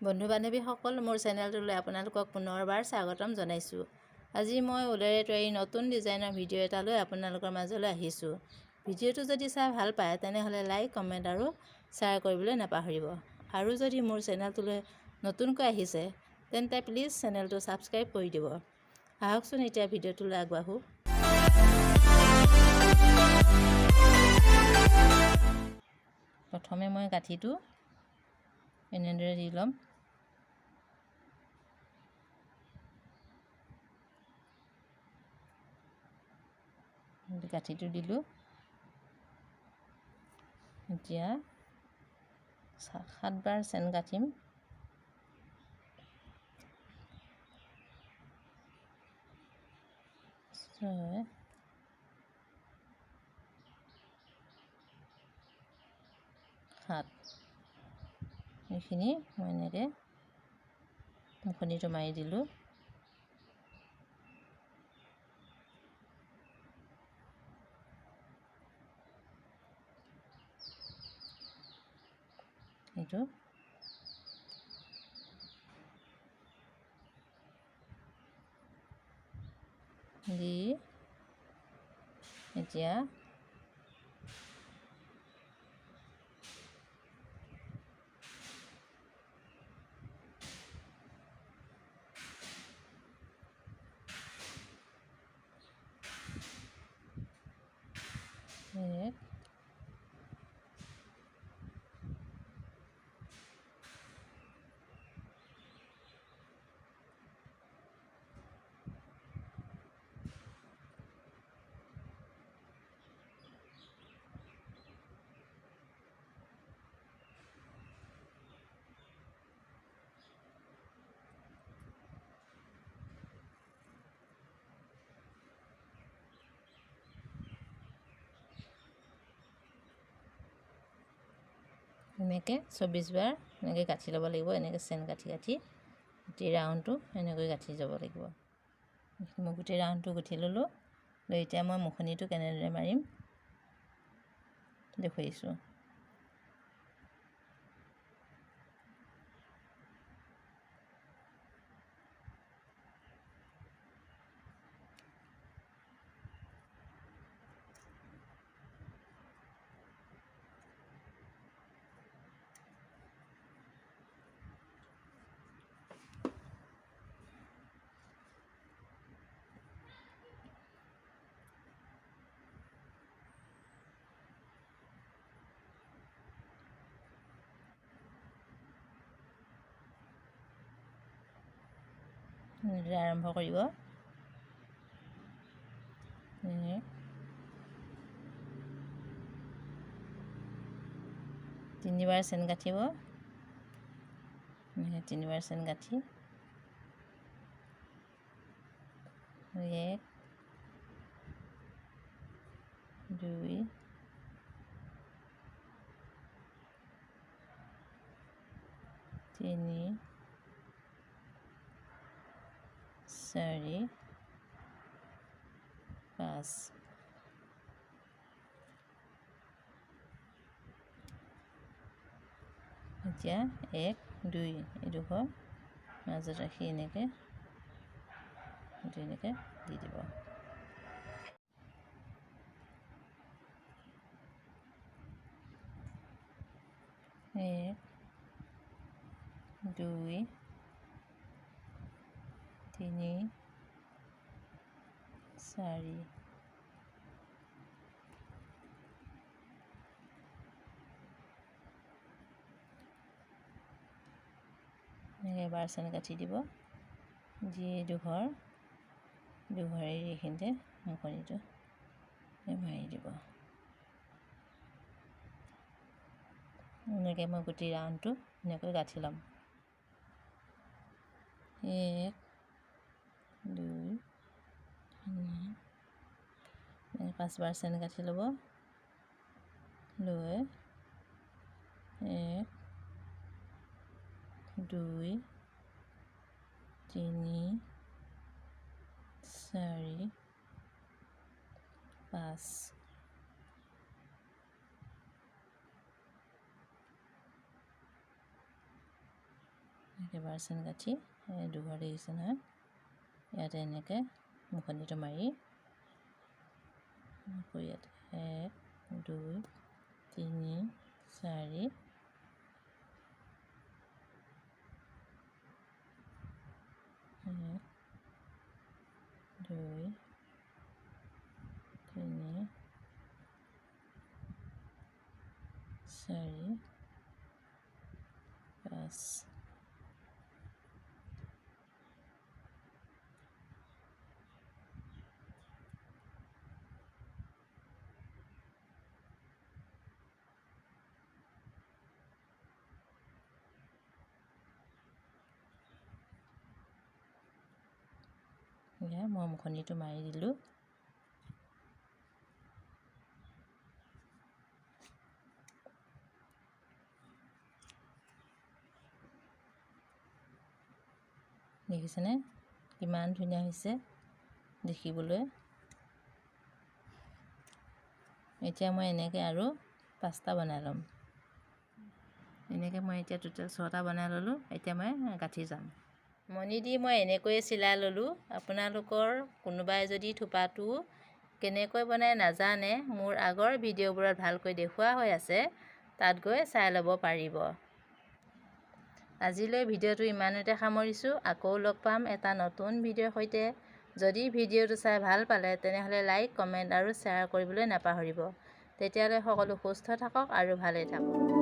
বন্ধু বান্ধৱীসকল, মোৰ চেনেলটোলৈ আপোনালোকক পুনৰবাৰ স্বাগতম জনাইছোঁ। আজি মই ঊলেৰে তৈয়াৰী নতুন ডিজাইনৰ ভিডিঅ' এটা লৈ আপোনালোকৰ মাজলৈ আহিছোঁ। ভিডিঅ'টো যদি চাই ভাল পায় তেনেহ'লে লাইক, কমেণ্ট আৰু শ্বেয়াৰ কৰিবলৈ নাপাহৰিব। আৰু যদি মোৰ চেনেলটোলৈ নতুনকৈ আহিছে তেন্তে প্লিজ চেনেলটো ছাবস্ক্ৰাইব কৰি দিব। আহকচোন এতিয়া ভিডিঅ'টোলৈ আগবাঢ়োঁ। প্ৰথমে মই গাঁঠিটো এনেদৰে দি ল'ম। গাঁঠিটো দিলোঁ। এতিয়া 7 বাৰ চেন গাঁঠিম। ছয়, 7 এইখিনি মই এনেকৈ মুখনিটো মাৰি দিলোঁ। এইটো দি এতিয়া এক, এনেকৈ 24 বাৰ এনেকৈ গাঁঠি ল'ব লাগিব। এনেকৈ চেন গাঁঠি গোটেই ৰাউণ্ডটো এনেকৈ গাঁঠি যাব লাগিব। মই গোটেই ৰাউণ্ডটো গুঠি ল'লোঁ। লৈ এতিয়া মই মুখনিটো কেনেদৰে মাৰিম দেখুৱাইছোঁ। আৰম্ভ কৰিব। 3 বাৰ চেন গাঁঠিব। 3 বাৰ চেন গাঁঠি 1, 2, 3, 4, 5। এতিয়া 1, 2 এইডোখৰ মাজত ৰাখি এনেকৈ দি দিব। 1, 2, 3, 4, 1 বাৰ চেন গাঁঠি দিব। যি দুঘৰ এইখিনিতে মুখনিটো মাৰি দিব। এনেকৈ মই গোটেই ৰাউণ্ডটো এনেকৈ গাঁঠি ল'ম। 1, 2, 3, 5 বাৰ চেন গাঁঠি ল'ব। লৈ 1, 2, 3, 4, 5। এনেকৈ বাৰচেন গাঁঠি দুঘৰ দেখিছে নহয়, ইয়াতে এনেকৈ মুখনিটো মাৰি আকৌ ইয়াতে 1 2 3 4 1 2 3 4 5 মই মুখনিটো মাৰি দিলোঁ। দেখিছেনে কিমান ধুনীয়া হৈছে দেখিবলৈ। এতিয়া মই এনেকৈ আৰু 5টা বনাই ল'ম। এনেকৈ মই এতিয়া টোটেল 6টা বনাই ল'লোঁ। এতিয়া মই গাঁঠি যাম। মণি দি মই এনেকৈয়ে চিলাই ল'লোঁ। আপোনালোকৰ কোনোবাই যদি থোপাটো কেনেকৈ বনাই নাজানে, মোৰ আগৰ ভিডিঅ'বোৰত ভালকৈ দেখুওৱা হৈ আছে, তাত গৈ চাই ল'ব পাৰিব। আজিলৈ ভিডিঅ'টো ইমানতে সামৰিছোঁ। আকৌ লগ পাম এটা নতুন ভিডিঅ'ৰ সৈতে। যদি ভিডিঅ'টো চাই ভাল পালে তেনেহ'লে লাইক, কমেণ্ট আৰু শ্বেয়াৰ কৰিবলৈ নাপাহৰিব। তেতিয়ালৈ সকলো সুস্থ থাকক আৰু ভালে থাকক।